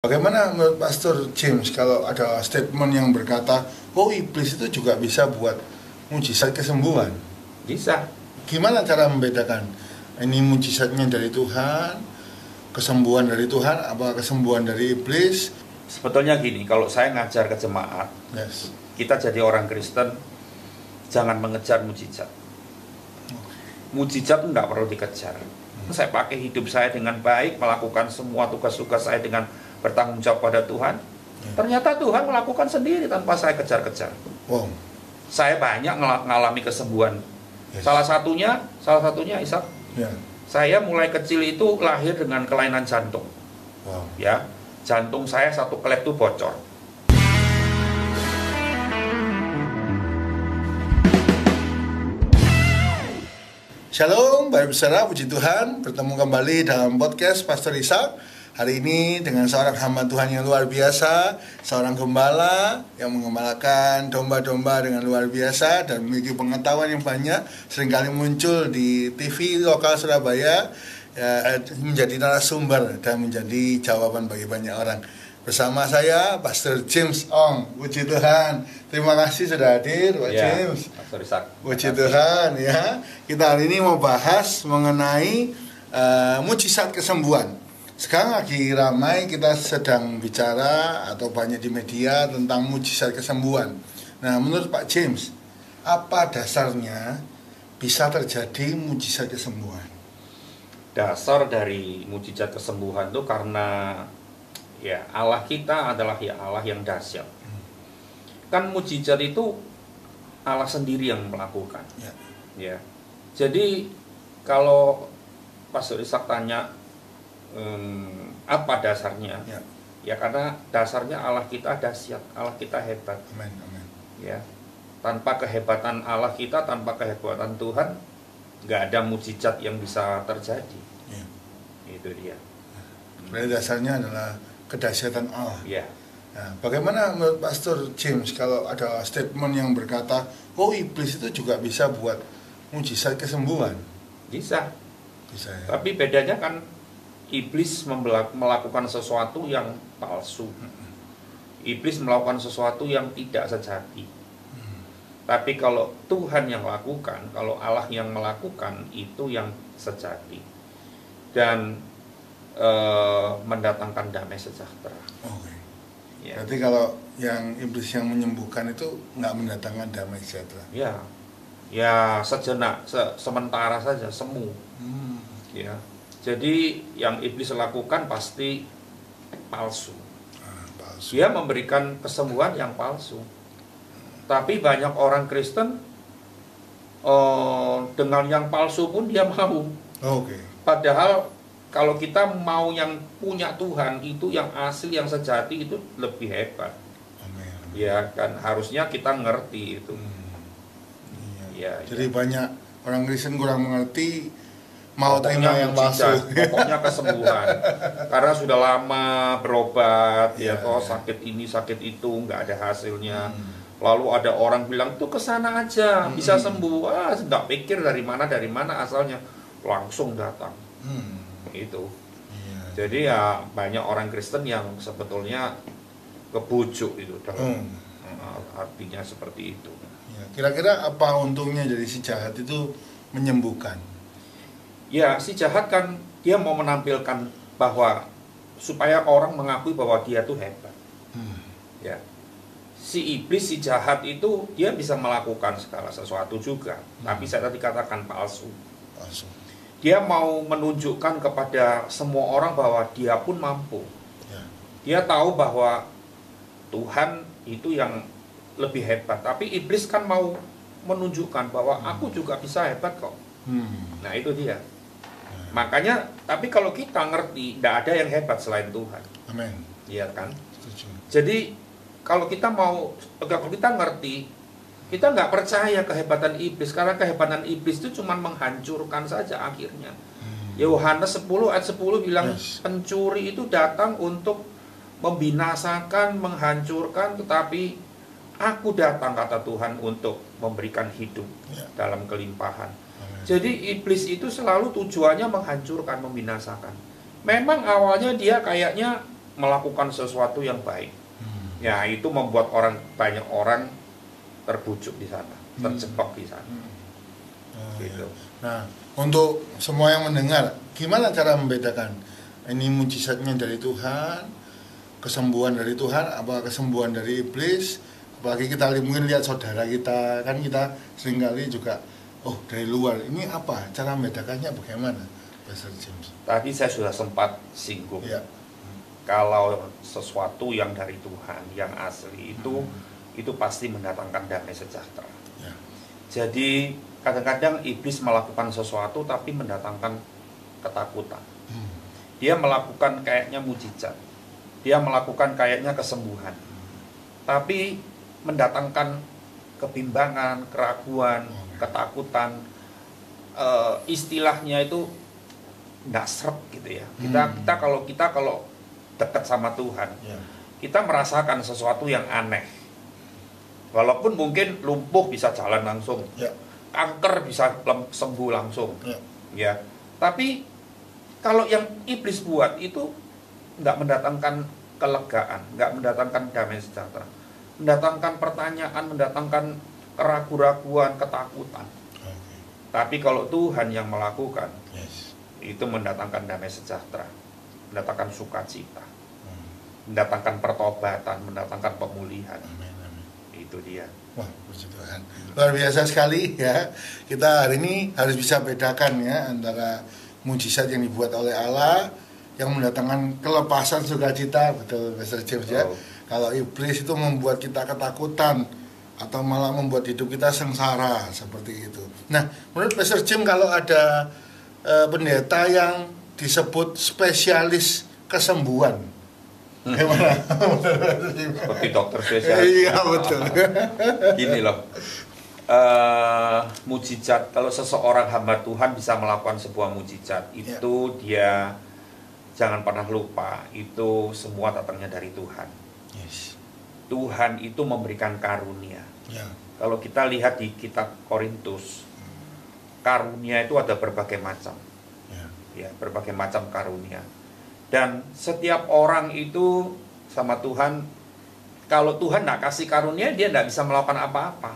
Bagaimana menurut Pastor James kalau ada statement yang berkata, oh iblis itu juga bisa buat mujizat kesembuhan? Bisa. Gimana cara membedakan? Ini mujizatnya dari Tuhan, kesembuhan dari Tuhan, apa kesembuhan dari iblis? Sebetulnya gini, kalau saya ngajar ke jemaat, kita jadi orang Kristen, jangan mengejar mujizat. Mujizat nggak perlu dikejar. Saya pakai hidup saya dengan baik, melakukan semua tugas-tugas saya dengan bertanggung jawab pada Tuhan. Ternyata Tuhan melakukan sendiri tanpa saya kejar-kejar. Wow. Saya banyak mengalami kesembuhan. Salah satunya Ishak. Saya mulai kecil itu lahir dengan kelainan jantung. Wow. Ya, jantung saya satu klep itu bocor. Shalom, Bapak Saudara, puji Tuhan, bertemu kembali dalam podcast Pastor Ishak. Hari ini dengan seorang hamba Tuhan yang luar biasa, seorang gembala yang mengembalakan domba-domba dengan luar biasa dan memiliki pengetahuan yang banyak, seringkali muncul di TV lokal Surabaya, menjadi narasumber dan menjadi jawaban bagi banyak orang. Bersama saya, Pastor James Ong. Puji Tuhan. Terima kasih sudah hadir, Pak James. Pastor Ishak. Puji Tuhan ya. Kita hari ini mau bahas mengenai mujizat kesembuhan. Sekarang lagi ramai, kita sedang bicara atau banyak di media tentang mujizat kesembuhan. Nah, menurut Pak James, apa dasarnya bisa terjadi mujizat kesembuhan? Dasar dari mujizat kesembuhan itu karena ya Allah kita adalah ya Allah yang dahsyat. Kan mujizat itu Allah sendiri yang melakukan. Ya. Jadi kalau Pastor Ishak tanya apa dasarnya? Ya karena dasarnya Allah kita dahsyat, Allah kita hebat. Amin, amin. Ya. Tanpa kehebatan Allah kita, tanpa kehebatan Tuhan, nggak ada mujizat yang bisa terjadi. Itu dia. Berarti dasarnya adalah kedahsyatan Allah. Ya. Nah, bagaimana menurut Pastor James kalau ada statement yang berkata, oh iblis itu juga bisa buat mujizat kesembuhan? Bisa. Bisa ya. Tapi bedanya kan iblis melakukan sesuatu yang palsu. Iblis melakukan sesuatu yang tidak sejati. Tapi kalau Tuhan yang lakukan, kalau Allah yang melakukan, itu yang sejati. Dan mendatangkan damai sejahtera. Okay. Ya. Berarti kalau yang iblis yang menyembuhkan itu nggak mendatangkan damai sejahtera? Ya sejenak, sementara saja, semu. Ya. Jadi yang iblis lakukan pasti palsu. Palsu. Dia memberikan kesembuhan yang palsu. Tapi banyak orang Kristen dengan yang palsu pun dia mau. Okay. Padahal kalau kita mau yang punya Tuhan, itu yang asli, yang sejati, itu lebih hebat. Amin. Ya kan, harusnya kita ngerti itu. Jadi banyak orang Kristen kurang mengerti, mau terima yang palsu. Pokoknya kesembuhan. Karena sudah lama berobat, sakit ini, sakit itu, nggak ada hasilnya. Lalu ada orang bilang, tuh kesana aja, bisa sembuh. Nggak pikir dari mana asalnya. Langsung datang. Itu. Jadi ya banyak orang Kristen yang sebetulnya kebujuk itu dalam artinya seperti itu. Kira-kira apa untungnya dari si jahat itu menyembuhkan? Ya, si jahat kan dia mau menampilkan bahwa supaya orang mengakui bahwa dia tuh hebat. Ya. Si iblis, si jahat itu dia bisa melakukan segala sesuatu juga, tapi saya tadi katakan palsu. Dia mau menunjukkan kepada semua orang bahwa dia pun mampu. Dia tahu bahwa Tuhan itu yang lebih hebat, tapi iblis kan mau menunjukkan bahwa aku juga bisa hebat kok. Nah itu dia. Makanya, tapi kalau kita ngerti, tidak ada yang hebat selain Tuhan. Amin. Iya kan? Setuju. Jadi kalau kita ngerti, kita nggak percaya kehebatan iblis, karena kehebatan iblis itu cuma menghancurkan saja akhirnya. Yohanes 10 ayat 10 bilang, pencuri itu datang untuk membinasakan, menghancurkan, tetapi aku datang, kata Tuhan, untuk memberikan hidup dalam kelimpahan. Jadi iblis itu selalu tujuannya menghancurkan, membinasakan. Memang awalnya dia kayaknya melakukan sesuatu yang baik. Ya, itu membuat banyak orang terbujuk di sana, terjebak di sana. Gitu. Nah, untuk semua yang mendengar, gimana cara membedakan ini mujizatnya dari Tuhan, kesembuhan dari Tuhan, apa kesembuhan dari iblis? Apalagi kita mungkin lihat saudara kita, kan kita seringkali juga, oh dari luar, ini apa? Cara membedakannya bagaimana, Pastor James? Tadi saya sudah sempat singgung. Ya. Kalau sesuatu yang dari Tuhan, yang asli itu pasti mendatangkan damai sejahtera. Ya. Jadi kadang-kadang iblis melakukan sesuatu tapi mendatangkan ketakutan. Dia melakukan kayaknya mujizat, dia melakukan kayaknya kesembuhan, tapi mendatangkan kebimbangan, keraguan, ketakutan. Istilahnya itu nggak sreg gitu ya. Kita kalau dekat sama Tuhan, kita merasakan sesuatu yang aneh. Walaupun mungkin lumpuh bisa jalan langsung, kanker bisa sembuh langsung, ya. Tapi kalau yang iblis buat itu nggak mendatangkan kelegaan, nggak mendatangkan damai sejahtera, mendatangkan pertanyaan, mendatangkan keraguan-raguan, ketakutan. Tapi kalau Tuhan yang melakukan, itu mendatangkan damai sejahtera, mendatangkan sukacita, mendatangkan pertobatan, mendatangkan pemulihan. Itu dia. Wah, puji Tuhan. Luar biasa sekali ya. Kita hari ini harus bisa bedakan ya antara mujizat yang dibuat oleh Allah yang mendatangkan kelepasan sukacita, betul Pastor James ya. Kalau iblis itu membuat kita ketakutan atau malah membuat hidup kita sengsara seperti itu. Nah, menurut Pastor James kalau ada pendeta yang disebut spesialis kesembuhan, gimana? Seperti dokter spesialis. Iya betul. Gini loh, mujizat, kalau seseorang hamba Tuhan bisa melakukan sebuah mujizat, itu dia jangan pernah lupa, itu semua datangnya dari Tuhan. Tuhan itu memberikan karunia. Kalau kita lihat di kitab Korintus, karunia itu ada berbagai macam, ya, berbagai macam karunia. Dan setiap orang itu sama Tuhan, kalau Tuhan nggak kasih karunia, dia nggak bisa melakukan apa-apa.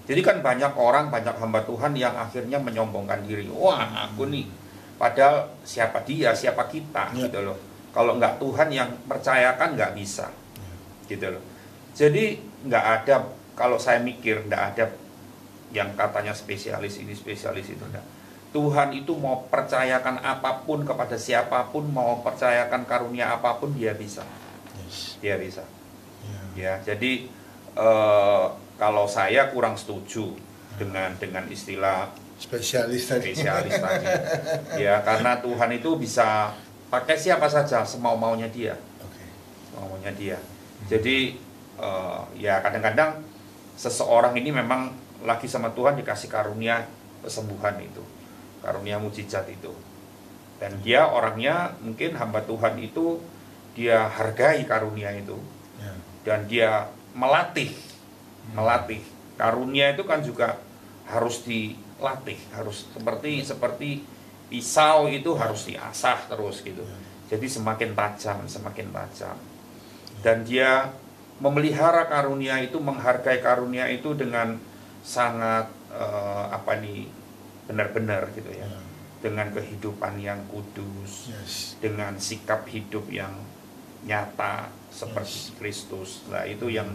Jadi kan banyak orang, banyak hamba Tuhan yang akhirnya menyombongkan diri. Wah, aku nih, padahal siapa dia, siapa kita, gitu loh. Kalau nggak Tuhan yang percayakan, nggak bisa, gitu loh. Jadi nggak ada, kalau saya mikir nggak ada yang katanya spesialis ini, spesialis itu, enggak. Tuhan itu mau percayakan apapun kepada siapapun, mau percayakan karunia apapun, dia bisa. Dia bisa. Ya, jadi kalau saya kurang setuju dengan istilah spesialis tadi. Ya, karena Tuhan itu bisa pakai siapa saja semau-maunya dia. Semau-maunya dia. Jadi ya kadang-kadang seseorang ini memang lagi sama Tuhan dikasih karunia kesembuhan itu, karunia mujizat itu, dan dia orangnya mungkin hamba Tuhan itu dia hargai karunia itu, dan dia melatih karunia itu kan juga harus dilatih, harus seperti pisau itu harus diasah terus gitu, jadi semakin tajam, dan dia memelihara karunia itu, menghargai karunia itu dengan sangat benar-benar gitu ya, dengan kehidupan yang kudus, dengan sikap hidup yang nyata seperti Kristus. Nah, itu yang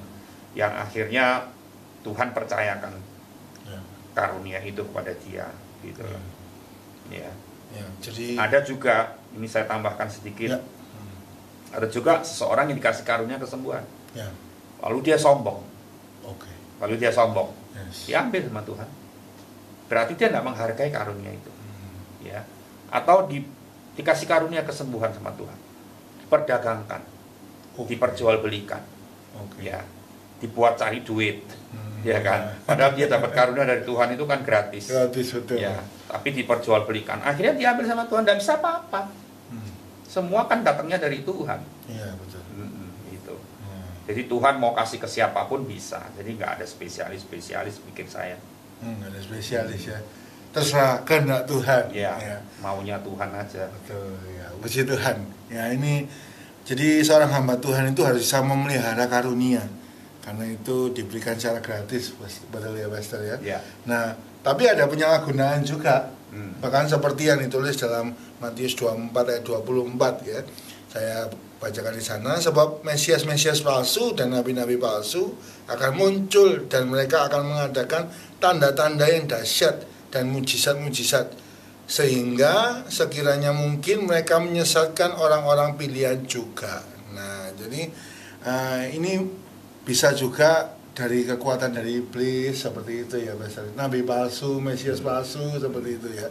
akhirnya Tuhan percayakan karunia itu kepada dia gitu. Jadi ada juga, ini saya tambahkan sedikit, ada juga seseorang yang dikasih karunia kesembuhan, lalu dia sombong, diambil sama Tuhan, berarti dia tidak menghargai karunia itu, ya. Atau dikasih karunia kesembuhan sama Tuhan, diperdagangkan, diperjualbelikan, ya, dibuat cari duit, ya kan. Padahal dia dapat karunia dari Tuhan itu kan gratis, betul. Ya. Tapi diperjualbelikan, akhirnya diambil sama Tuhan, tidak bisa apa-apa. Semua kan datangnya dari Tuhan. Iya betul. Itu. Jadi Tuhan mau kasih ke siapapun bisa. Jadi nggak ada spesialis pikir saya. Nggak ada spesialis ya. Terserah kehendak Tuhan. Ya. Maunya Tuhan aja. Betul ya. Puji Tuhan. Ya ini Jadi seorang hamba Tuhan itu harus bisa memelihara karunia, karena itu diberikan secara gratis, betul ya Pastor ya. Ya. Nah, tapi ada penyalahgunaan juga. Bahkan seperti yang ditulis dalam Matius 24 ayat 24 ya. Saya bacakan di sana, sebab Mesias-Mesias palsu dan nabi-nabi palsu akan muncul dan mereka akan mengadakan tanda-tanda yang dahsyat dan mujizat-mujizat, sehingga sekiranya mungkin mereka menyesatkan orang-orang pilihan juga. Nah, jadi ini bisa juga dari kekuatan dari iblis seperti itu ya, Pastor. Nabi palsu, Mesias palsu seperti itu ya.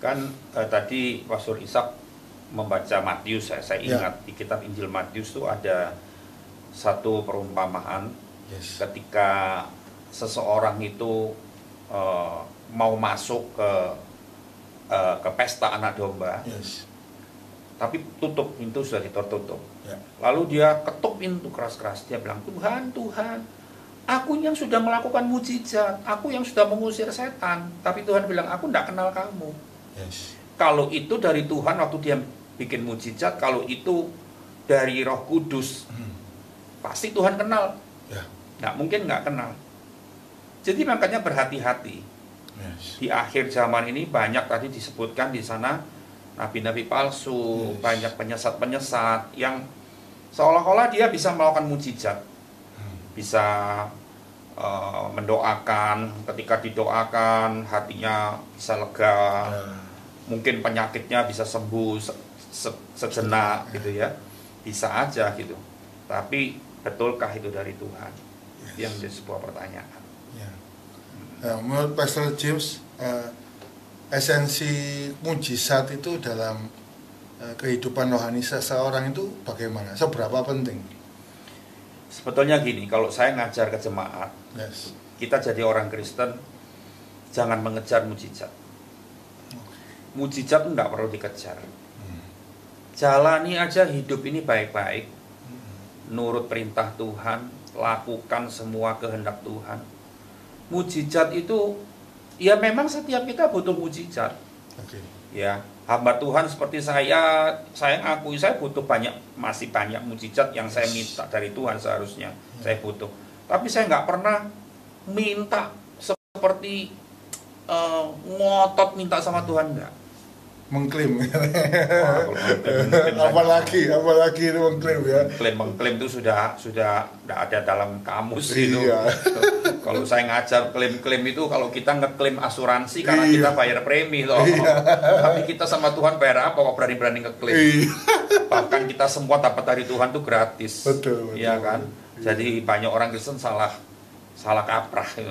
Kan tadi Pastor Ishak membaca Matius, saya ingat di kitab Injil Matius itu ada satu perumpamaan ketika seseorang itu mau masuk ke pesta anak domba, tapi pintu sudah ditutup. Lalu dia ketuk pintu keras-keras, dia bilang, Tuhan, aku yang sudah melakukan mujizat, aku yang sudah mengusir setan, tapi Tuhan bilang, aku tidak kenal kamu. Kalau itu dari Tuhan waktu dia bikin mujizat, kalau itu dari Roh Kudus, pasti Tuhan kenal. Nggak mungkin nggak kenal. Jadi makanya berhati-hati. Di akhir zaman ini banyak tadi disebutkan di sana nabi-nabi palsu, banyak penyesat-penyesat yang seolah-olah dia bisa melakukan mujizat, bisa mendoakan, ketika didoakan hatinya bisa lega, mungkin penyakitnya bisa sembuh sejenak gitu ya, bisa aja gitu. Tapi betulkah itu dari Tuhan? Yang menjadi sebuah pertanyaan. Nah, menurut Pastor James, esensi mujizat itu dalam kehidupan rohani seseorang itu bagaimana? Seberapa penting? Sebetulnya gini, kalau saya ngajar ke jemaat, kita jadi orang Kristen, jangan mengejar mujizat. Mujizat itu nggak perlu dikejar. Jalani aja hidup ini baik-baik, nurut perintah Tuhan, lakukan semua kehendak Tuhan. Mujizat itu, ya memang setiap kita butuh mujizat. Ya, hamba Tuhan seperti saya ngakui saya butuh masih banyak mujizat yang saya minta dari Tuhan seharusnya. Saya butuh. Tapi saya nggak pernah minta seperti ngotot minta sama Tuhan, enggak. Mengklaim. apalagi itu mengklaim ya. Mengklaim itu sudah tidak ada dalam kamus itu. Kalau saya ngajar klaim itu, kalau kita ngeklaim asuransi karena kita bayar premi loh. Tapi kita sama Tuhan bayar apa kok berani-berani ngeklaim? Bahkan kita semua dapat dari Tuhan itu gratis. Betul. Iya kan? Jadi banyak orang Kristen salah kaprah gitu.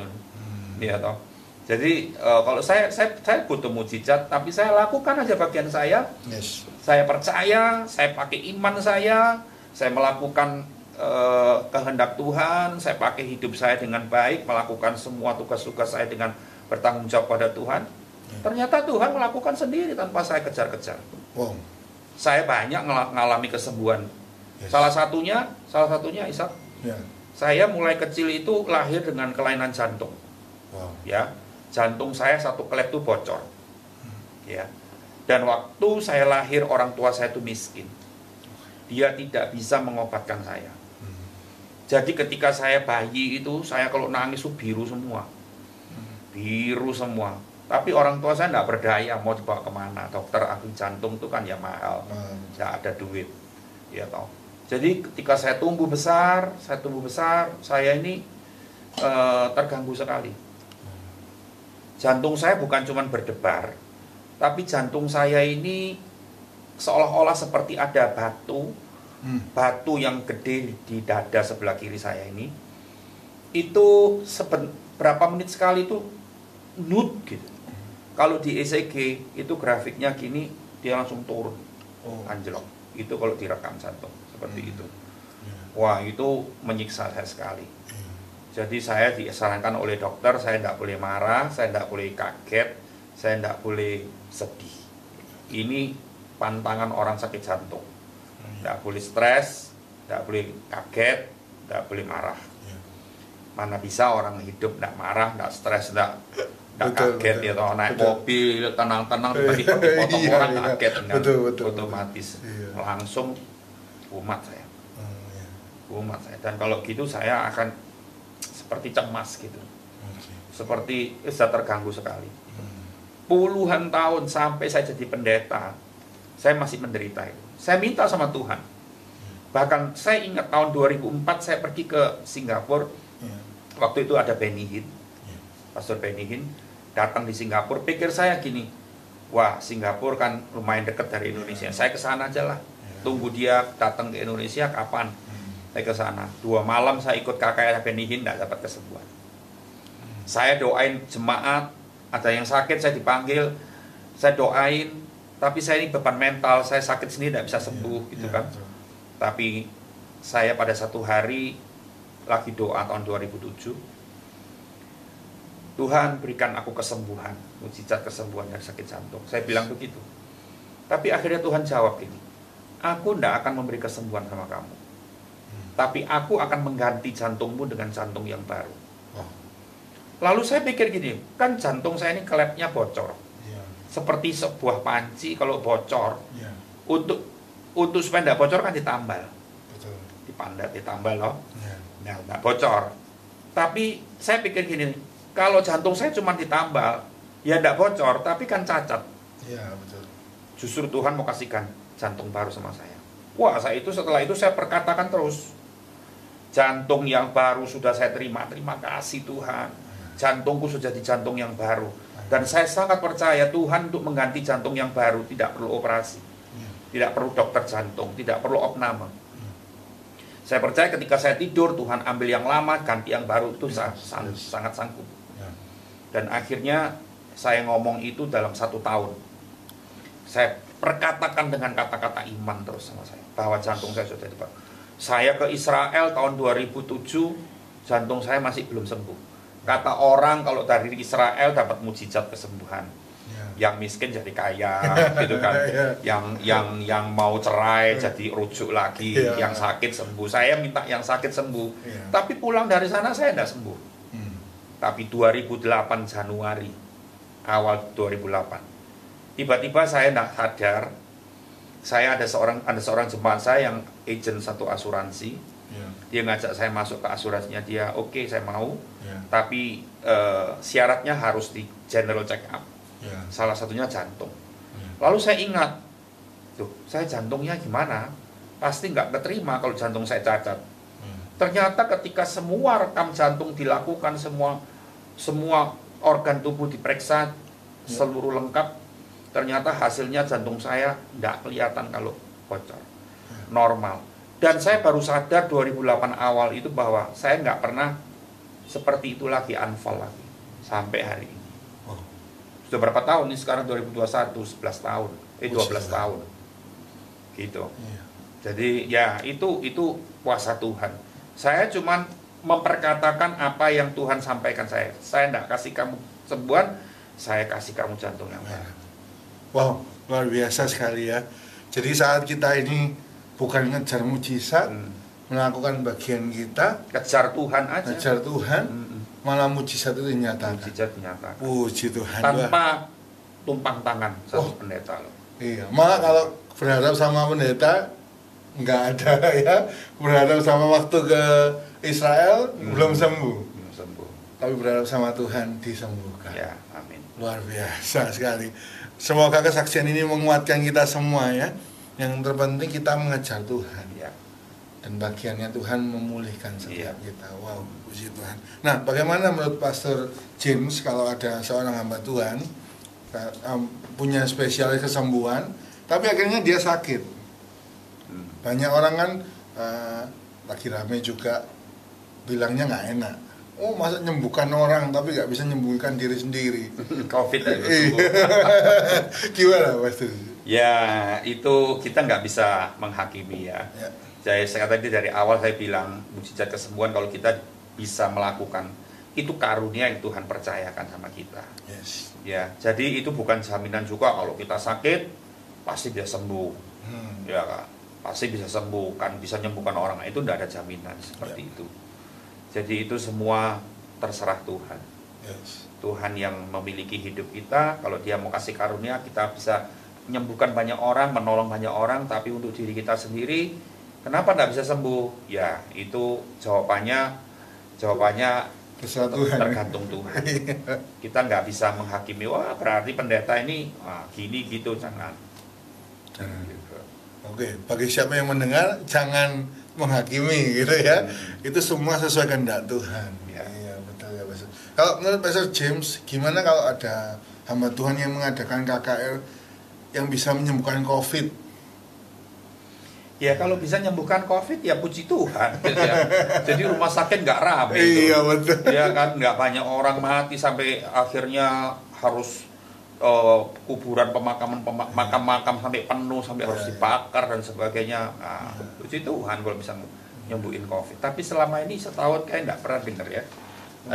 Iya toh. Jadi kalau saya butuh mujizat, tapi saya lakukan aja bagian saya. Saya percaya, saya pakai iman saya melakukan kehendak Tuhan, saya pakai hidup saya dengan baik, melakukan semua tugas-tugas saya dengan bertanggung jawab pada Tuhan. Ternyata Tuhan melakukan sendiri tanpa saya kejar-kejar. Saya banyak mengalami kesembuhan. Salah satunya Ishak. Saya mulai kecil itu lahir dengan kelainan jantung. Ya. Jantung saya satu klep itu bocor, ya. Dan waktu saya lahir orang tua saya itu miskin, dia tidak bisa mengobatkan saya. Jadi ketika saya bayi itu, saya kalau nangis itu biru semua. Tapi orang tua saya tidak berdaya mau dibawa kemana. Dokter ahli jantung itu kan ya mahal, tidak ada duit, ya toh. Jadi ketika saya tumbuh besar, saya ini terganggu sekali. Jantung saya bukan cuma berdebar, tapi jantung saya ini seolah-olah seperti ada batu yang gede di dada sebelah kiri saya ini. Itu berapa menit sekali itu nut gitu. Kalau di ECG itu grafiknya gini, dia langsung turun, anjlok. Itu kalau direkam jantung seperti itu. Wah, itu menyiksa saya sekali. Jadi saya disarankan oleh dokter, saya tidak boleh marah, saya tidak boleh kaget, saya tidak boleh sedih. Ini pantangan orang sakit jantung. Tidak boleh stres, tidak boleh kaget, tidak boleh marah. Mana bisa orang hidup tidak marah, tidak stres, tidak kaget, ya toh, naik mobil tenang-tenang, tiba-tiba dipotong orang kaget, otomatis langsung kumat saya. Ya. Kumat saya. Dan kalau gitu saya akan seperti cemas gitu. Seperti sudah terganggu sekali. Puluhan tahun sampai saya jadi pendeta, saya masih menderita itu. Saya minta sama Tuhan. Bahkan saya ingat tahun 2004 saya pergi ke Singapura. Waktu itu ada Benny Hinn, Pastor Benny Hinn datang di Singapura. Pikir saya gini, wah Singapura kan lumayan dekat dari Indonesia. Saya ke sana aja lah. Tunggu dia datang ke Indonesia kapan. Saya ke sana. 2 malam saya ikut kakaknya Benny Hinn, tidak dapat kesembuhan. Saya doain jemaat, ada yang sakit saya dipanggil, saya doain, tapi saya ini beban mental, saya sakit sendiri tidak bisa sembuh gitu kan. Tapi saya pada satu hari lagi doa tahun 2007, Tuhan berikan aku kesembuhan, mujizat kesembuhan dari sakit jantung. Saya bilang begitu. Tapi akhirnya Tuhan jawab gini, aku tidak akan memberi kesembuhan sama kamu, tapi aku akan mengganti jantungmu dengan jantung yang baru. Lalu saya pikir gini, kan jantung saya ini klepnya bocor, seperti sebuah panci kalau bocor, untuk supaya tidak bocor kan ditambal, ditambal loh, nah tidak bocor. Tapi saya pikir gini, kalau jantung saya cuma ditambal, ya tidak bocor, tapi kan cacat. Justru Tuhan mau kasihkan jantung baru sama saya. Wah, setelah itu saya perkatakan terus, jantung yang baru sudah saya terima kasih Tuhan. Jantungku sudah jadi jantung yang baru. Dan saya sangat percaya Tuhan untuk mengganti jantung yang baru tidak perlu operasi, tidak perlu dokter jantung, tidak perlu opname. Saya percaya ketika saya tidur, Tuhan ambil yang lama, ganti yang baru, itu sangat sanggup. Dan akhirnya saya ngomong itu dalam 1 tahun. Saya perkatakan dengan kata-kata iman terus sama saya, bahwa jantung saya sudah dibawa. Saya ke Israel tahun 2007, jantung saya masih belum sembuh. Kata orang kalau dari Israel dapat mujizat kesembuhan. Yang miskin jadi kaya, gitu kan. Yang mau cerai jadi rujuk lagi, yang sakit sembuh. Saya minta yang sakit sembuh. Tapi pulang dari sana saya tidak sembuh. Tapi 2008 Januari, awal 2008, tiba-tiba saya tidak sadar, saya ada seorang jemaat saya yang agent satu asuransi. Dia ngajak saya masuk ke asuransinya dia, oke, saya mau, tapi syaratnya harus di general check up, salah satunya jantung. Lalu saya ingat, tuh, saya jantungnya gimana? Pasti nggak keterima kalau jantung saya cacat. Ternyata ketika semua rekam jantung dilakukan, semua organ tubuh diperiksa, seluruh lengkap, ternyata hasilnya jantung saya nggak kelihatan kalau bocor, normal. Dan saya baru sadar 2008 awal itu bahwa saya nggak pernah seperti itu lagi, anfal lagi sampai hari ini. Sudah berapa tahun nih sekarang 2021, 11 tahun, 12 tahun, gitu. Jadi ya itu kuasa Tuhan. Saya cuman memperkatakan apa yang Tuhan sampaikan saya. Saya nggak kasih kamu sembuhan, saya kasih kamu jantung yang baru. Wow, luar biasa sekali ya. Jadi saat kita ini bukan ngejar mujizat, melakukan bagian kita, kejar Tuhan aja. Kejar Tuhan, malah mujizat itu dinyatakan. Mujizat dinyatakan. Puji Tuhan. Tanpa tumpang tangan sama pendeta loh. Iya, malah kalau berharap sama pendeta nggak ada ya. Berharap sama waktu ke Israel belum sembuh. Tapi berharap sama Tuhan disembuhkan. Ya, amin. Luar biasa sekali. Semoga kesaksian ini menguatkan kita semua ya. Yang terpenting kita mengejar Tuhan, dan bagiannya Tuhan memulihkan setiap kita. Wow, puji Tuhan. Nah, bagaimana menurut Pastor James kalau ada seorang hamba Tuhan punya spesialis kesembuhan, tapi akhirnya dia sakit? Banyak orang kan lagi rame juga bilangnya nggak enak. Oh, masa nyembuhkan orang tapi nggak bisa nyembuhkan diri sendiri. COVID itu. Gimana, Pastor? Ya, itu kita nggak bisa menghakimi ya. Jadi saya tadi dari awal saya bilang mujizat kesembuhan kalau kita bisa melakukan itu karunia yang Tuhan percayakan sama kita. Ya, jadi itu bukan jaminan juga kalau kita sakit pasti bisa sembuh. Ya, pasti bisa sembuh, kan bisa menyembuhkan orang. Itu tidak ada jaminan seperti itu. Jadi itu semua terserah Tuhan. Tuhan yang memiliki hidup kita. Kalau Dia mau kasih karunia, kita bisa menyembuhkan banyak orang, menolong banyak orang, tapi untuk diri kita sendiri Kenapa tidak bisa sembuh? Ya, itu jawabannya Terserah Tuhan. tergantung Tuhan. Kita nggak bisa menghakimi, wah berarti pendeta ini gini gitu, jangan. Gitu. Oke, bagi siapa yang mendengar jangan menghakimi gitu ya. Itu semua sesuai kehendak Tuhan. Ya. Iya, betul ya, Pastor. Kalau menurut Pastor James, gimana kalau ada hamba Tuhan yang mengadakan KKR yang bisa menyembuhkan COVID? Ya kalau bisa menyembuhkan COVID ya puji Tuhan. Gitu ya. Jadi rumah sakit nggak rame. Iya, betul. Ya kan nggak banyak orang mati sampai akhirnya harus kuburan makam sampai penuh sampai harus dibakar dan sebagainya. Nah, puji Tuhan kalau bisa nyembuhin COVID. Tapi selama ini setahun kayak nggak pernah dengar ya.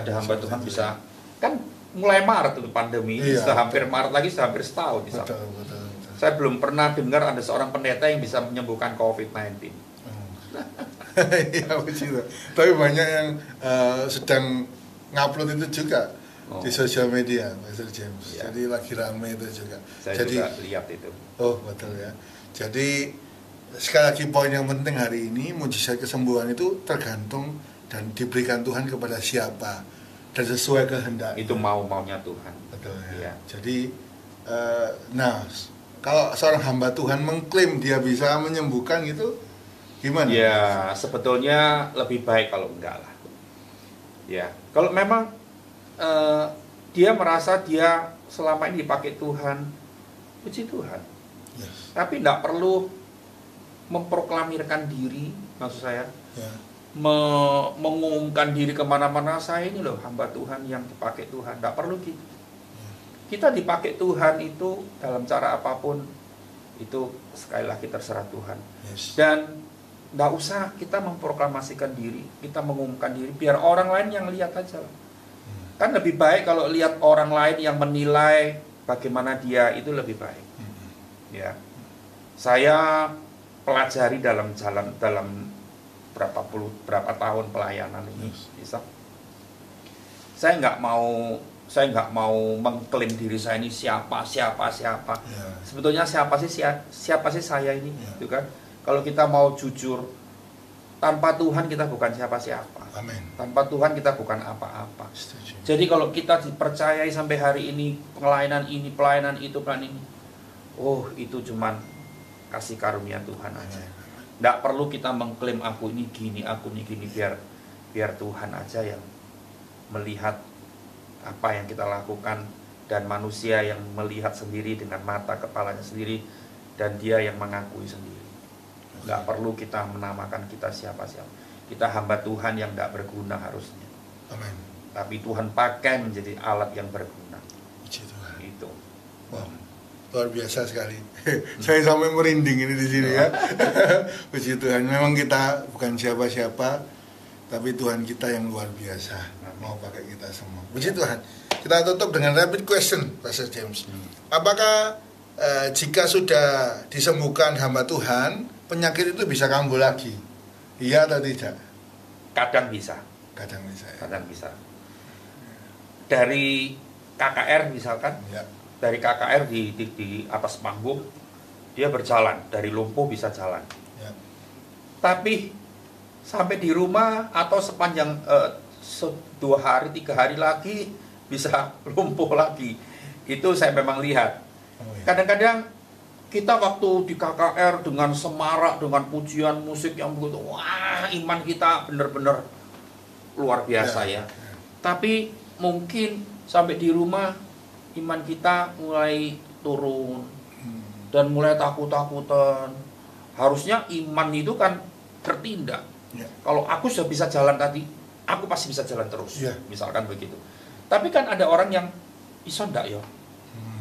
Ada hamba Tuhan bisa, kan mulai Maret itu pandemi, sudah hampir Maret lagi, sudah hampir setahun. Betul. Saya belum pernah dengar ada seorang pendeta yang bisa menyembuhkan COVID-19. Iya, begitu. Tapi banyak yang sedang ngupload itu juga di sosial media, Pastor James. Ya. Jadi lagi ramai itu juga. Saya juga lihat itu. Oh, betul ya. Jadi sekali lagi poin yang penting hari ini, mujizat kesembuhan itu tergantung dan diberikan Tuhan kepada siapa dan sesuai kehendak. Itu maunya Tuhan. Betul ya. Ya. Jadi kalau seorang hamba Tuhan mengklaim dia bisa menyembuhkan gitu, gimana? Ya, sebetulnya lebih baik kalau enggak lah. Ya, kalau memang dia merasa dia selama ini dipakai Tuhan, puji Tuhan. Yes. Tapi tidak perlu memproklamirkan diri, maksud saya, Ya. mengumumkan diri kemana-mana, saya ini loh hamba Tuhan yang dipakai Tuhan. Tidak perlu gitu. Kita dipakai Tuhan itu dalam cara apapun, itu sekali lagi terserah Tuhan. Yes. Dan nggak usah kita memproklamasikan diri, kita mengumumkan diri, biar orang lain yang lihat aja. Kan lebih baik kalau lihat orang lain yang menilai bagaimana dia, itu lebih baik. Ya, saya pelajari dalam berapa tahun pelayanan ini, bisa. Saya nggak mau mengklaim diri saya ini siapa. Ya. Sebetulnya siapa sih saya ini, gitu kan? Kalau kita mau jujur, tanpa Tuhan kita bukan siapa-siapa. Amin. Tanpa Tuhan kita bukan apa-apa. Setuju. Jadi kalau kita dipercayai sampai hari ini pelayanan ini, pelayanan itu, pelayanan ini, itu cuman kasih karunia Tuhan aja. Nggak perlu kita mengklaim aku ini gini, biar Tuhan aja yang melihat apa yang kita lakukan, dan manusia yang melihat sendiri dengan mata kepalanya sendiri, dan dia yang mengakui sendiri. Nggak perlu kita menamakan kita siapa-siapa. Kita hamba Tuhan yang nggak berguna harusnya. Amin. Tapi Tuhan pakai menjadi alat yang berguna. Puji Tuhan. Itu. Wow, luar biasa sekali. Saya sampai merinding ini di sini ya. Puji Tuhan. Memang kita bukan siapa-siapa, tapi Tuhan kita yang luar biasa. Mau pakai kita semua. Puji Tuhan. Kita tutup dengan rapid question, Pastor James. Apakah jika sudah disembuhkan hamba Tuhan, penyakit itu bisa kambuh lagi? Iya atau tidak? Kadang bisa. Kadang bisa. Ya. Kadang bisa. Dari KKR misalkan, Ya. dari KKR di atas panggung, dia berjalan, dari lumpuh bisa jalan. Ya. Tapi sampai di rumah atau sepanjang 2 hari, 3 hari lagi bisa lumpuh lagi. Itu saya memang lihat. Kadang-kadang kita waktu di KKR dengan semarak, dengan pujian musik yang begitu, wah, iman kita benar-benar luar biasa ya. Tapi mungkin sampai di rumah iman kita mulai turun dan mulai takut-takutan. Harusnya iman itu kan bertindak. Kalau aku sudah bisa jalan tadi, aku pasti bisa jalan terus. Misalkan begitu. Tapi kan ada orang yang bisa enggak ya?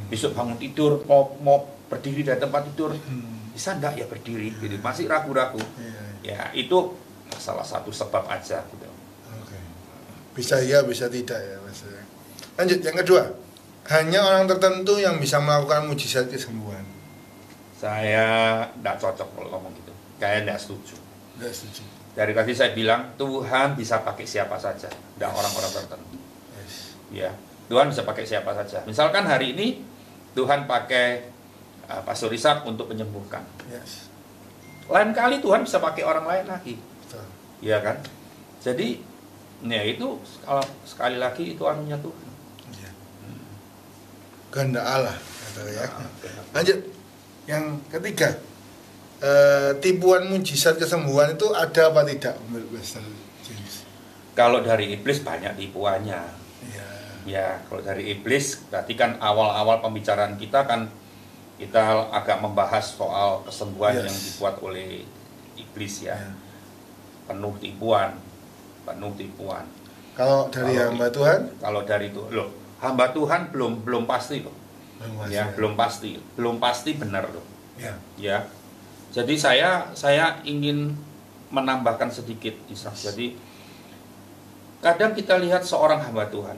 Besok bangun tidur mau berdiri dari tempat tidur, bisa enggak ya berdiri gitu, masih ragu-ragu. Ya itu salah satu sebab aja gitu. Bisa iya, bisa tidak ya, Mas. Lanjut yang kedua, hanya orang tertentu yang bisa melakukan mujizat kesembuhan. Saya enggak cocok kalau ngomong gitu, kayak enggak setuju. Enggak setuju. Dari tadi saya bilang Tuhan bisa pakai siapa saja, enggak orang-orang tertentu. Ya, Tuhan bisa pakai siapa saja. Misalkan hari ini Tuhan pakai Pastor Ishak untuk menyembuhkan. lain kali Tuhan bisa pakai orang lain lagi. Betul. Ya kan? Jadi ya itu kalau sekali lagi itu anunya Tuhan. Ya. Kehendak Allah kata ya. Nah, Lanjut. Yang ketiga, tipuan mujizat kesembuhan itu ada apa tidak menurut Pastor James? kalau dari iblis banyak tipuannya. Ya. Ya, kalau dari iblis berarti kan awal-awal pembicaraan kita kan kita agak membahas soal kesembuhan Yes. yang dibuat oleh iblis ya. Ya. Penuh tipuan, penuh tipuan. Kalau dari Kalau hamba Tuhan, Kalau dari itu, loh, hamba Tuhan belum pasti loh. Ya, belum pasti benar loh. Ya. Ya. Jadi saya ingin menambahkan sedikit Ishak. Jadi kadang kita lihat seorang hamba Tuhan.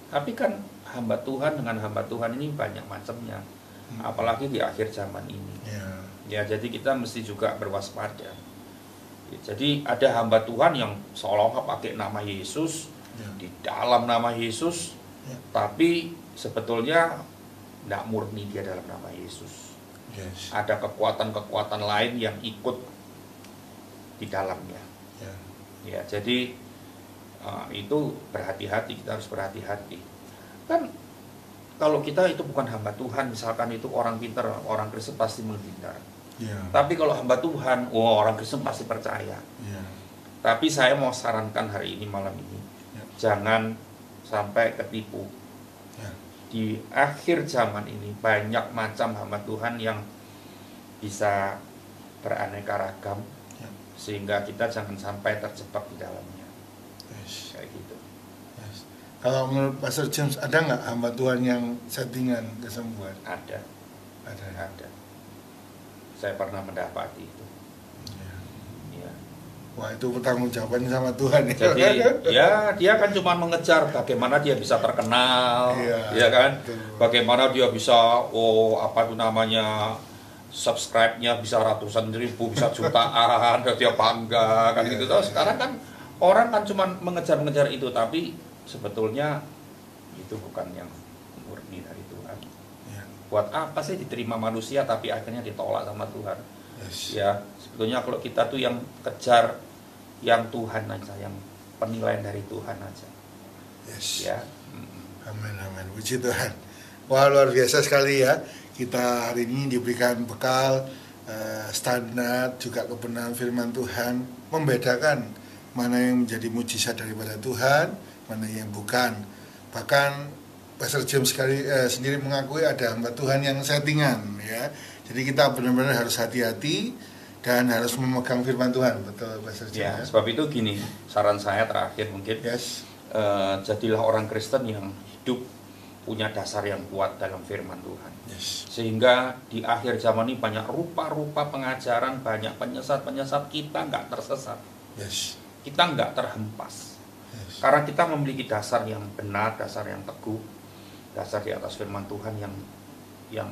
Tapi kan hamba Tuhan dengan hamba Tuhan ini banyak macamnya. Apalagi di akhir zaman ini. Ya. Ya, jadi kita mesti juga berwaspada. Ya, jadi ada hamba Tuhan yang seolah-olah pakai nama Yesus, Ya. di dalam nama Yesus, Ya. tapi sebetulnya tidak murni dia dalam nama Yesus. Yes. Ada kekuatan-kekuatan lain yang ikut di dalamnya. Ya. Ya, jadi itu berhati-hati, kita harus berhati-hati. Kan kalau kita itu bukan hamba Tuhan, misalkan itu orang pintar, orang Kristen pasti menghindar. Ya. Tapi kalau hamba Tuhan, orang Kristen pasti percaya. Ya. Tapi saya mau sarankan hari ini, malam ini, Ya. jangan sampai ketipu. Ya. Di akhir zaman ini banyak macam hamba Tuhan yang bisa beraneka ragam, Ya. sehingga kita jangan sampai terjebak di dalamnya. Yes. Kayak gitu. Yes. Kalau menurut Pastor James, ada nggak hamba Tuhan yang settingan kesembuhan? Ada. Ada. Saya pernah mendapati itu. Ya. Ya. Wah, itu pertanggungjawabannya sama Tuhan ya. Jadi ya dia kan cuma mengejar bagaimana dia bisa terkenal, Iya, ya kan? betul. Bagaimana dia bisa apa itu namanya subscribe-nya bisa ratusan ribu, bisa jutaan, dan dia bangga kan Iya, gitu. Terus iya. sekarang kan orang kan cuma mengejar itu, tapi sebetulnya itu bukan yang murni dari Tuhan. Ya. Buat apa sih diterima manusia tapi akhirnya ditolak sama Tuhan? Yes. Ya, sebetulnya kalau kita tuh yang kejar yang Tuhan aja, yang penilaian dari Tuhan aja. Yes. Ya. Amin, amin. Puji Tuhan. Wah, luar biasa sekali ya. Kita hari ini diberikan bekal standar juga kebenaran firman Tuhan, membedakan mana yang menjadi mujizat daripada Tuhan, mana yang bukan. Bahkan Pastor James sendiri mengakui ada hamba Tuhan yang settingan ya. Jadi kita benar-benar harus hati-hati dan harus memegang firman Tuhan. Betul Pastor Ya, James? sebab itu gini, saran saya terakhir mungkin, Yes. jadilah orang Kristen yang hidup punya dasar yang kuat dalam firman Tuhan. Yes. Sehingga di akhir zaman ini banyak rupa-rupa pengajaran, banyak penyesat-penyesat, kita nggak tersesat, Yes. kita nggak terhempas. Yes. Karena kita memiliki dasar yang benar, dasar yang teguh, dasar di atas firman Tuhan yang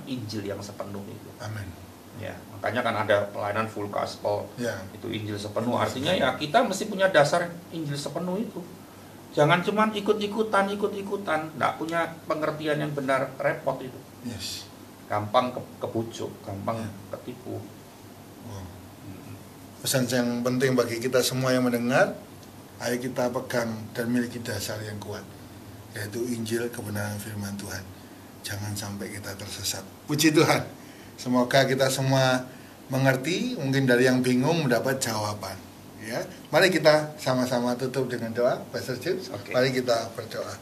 Injil yang sepenuh itu. Amin. Ya, makanya kan ada pelayanan full gospel, Ya. itu Injil sepenuh. Artinya ya kita mesti punya dasar Injil sepenuh itu. Jangan cuma ikut-ikutan, nggak punya pengertian yang benar, repot itu. Yes. Gampang kebujuk, gampang Ya. ketipu. Wow. Pesan yang penting bagi kita semua yang mendengar, ayo kita pegang dan miliki dasar yang kuat, yaitu Injil kebenaran firman Tuhan. Jangan sampai kita tersesat. Puji Tuhan. Semoga kita semua mengerti, mungkin dari yang bingung mendapat jawaban. Ya, mari kita sama-sama tutup dengan doa, Pastor James. Oke. Mari kita berdoa.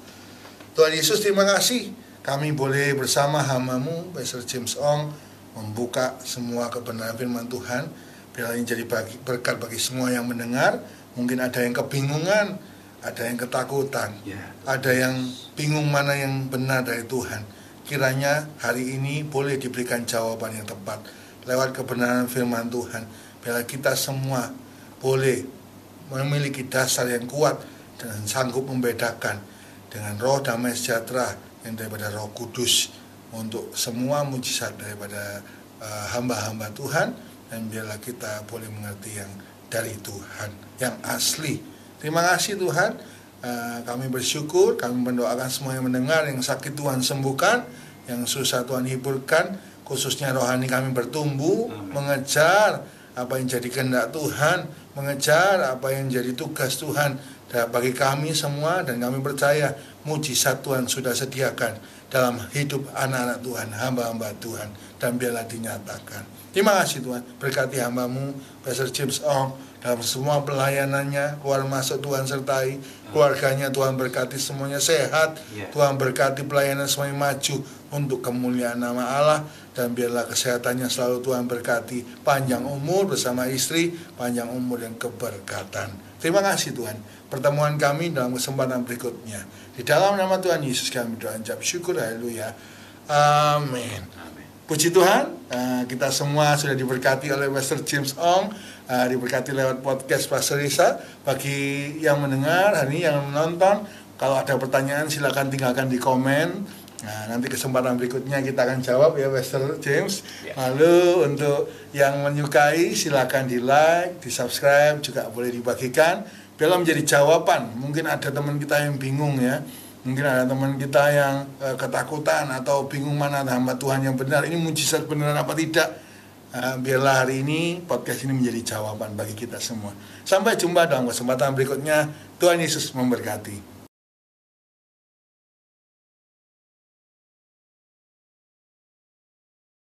Tuhan Yesus, terima kasih kami boleh bersama hamba-Mu, Pastor James Ong, membuka semua kebenaran firman Tuhan. Biar ini jadi berkat bagi semua yang mendengar. Mungkin ada yang kebingungan, ada yang ketakutan, Ya. ada yang bingung mana yang benar dari Tuhan. Kiranya hari ini boleh diberikan jawaban yang tepat lewat kebenaran firman Tuhan. Biar kita semua boleh memiliki dasar yang kuat dan sanggup membedakan dengan roh damai sejahtera yang daripada Roh Kudus untuk semua mujizat daripada hamba-hamba Tuhan, dan biarlah kita boleh mengerti yang dari Tuhan, yang asli. Terima kasih Tuhan. Kami bersyukur, kami mendoakan semua yang mendengar, yang sakit Tuhan sembuhkan, yang susah Tuhan hiburkan, khususnya rohani kami bertumbuh, Amin. mengejar apa yang jadi kehendak Tuhan, mengejar apa yang jadi tugas Tuhan bagi kami semua. Dan kami percaya mujizat Tuhan sudah sediakan dalam hidup anak-anak Tuhan, hamba-hamba Tuhan, dan biarlah dinyatakan. Terima kasih Tuhan, berkati hamba-Mu Pastor James Ong dalam semua pelayanannya, keluar masuk Tuhan sertai keluarganya, Tuhan berkati semuanya sehat, Tuhan berkati pelayanan semuanya maju untuk kemuliaan nama Allah, dan biarlah kesehatannya selalu Tuhan berkati, panjang umur bersama istri, panjang umur dan keberkatan. Terima kasih Tuhan, pertemuan kami dalam kesempatan berikutnya, di dalam nama Tuhan Yesus kami doa ucap syukur, haleluya, amin. Puji Tuhan, kita semua sudah diberkati oleh Pastor James Ong, diberkati lewat podcast Pastor Risa. Bagi yang mendengar hari ini, yang menonton, kalau ada pertanyaan silakan tinggalkan di komen. Nanti kesempatan berikutnya kita akan jawab ya Pastor James. Lalu untuk yang menyukai silakan di like, di subscribe, juga boleh dibagikan biarlah menjadi jawaban. Mungkin ada teman kita yang bingung ya, mungkin ada teman kita yang ketakutan atau bingung mana hamba Tuhan yang benar, ini mujizat beneran apa tidak. Biarlah hari ini podcast ini menjadi jawaban bagi kita semua. Sampai jumpa dalam kesempatan berikutnya. Tuhan Yesus memberkati.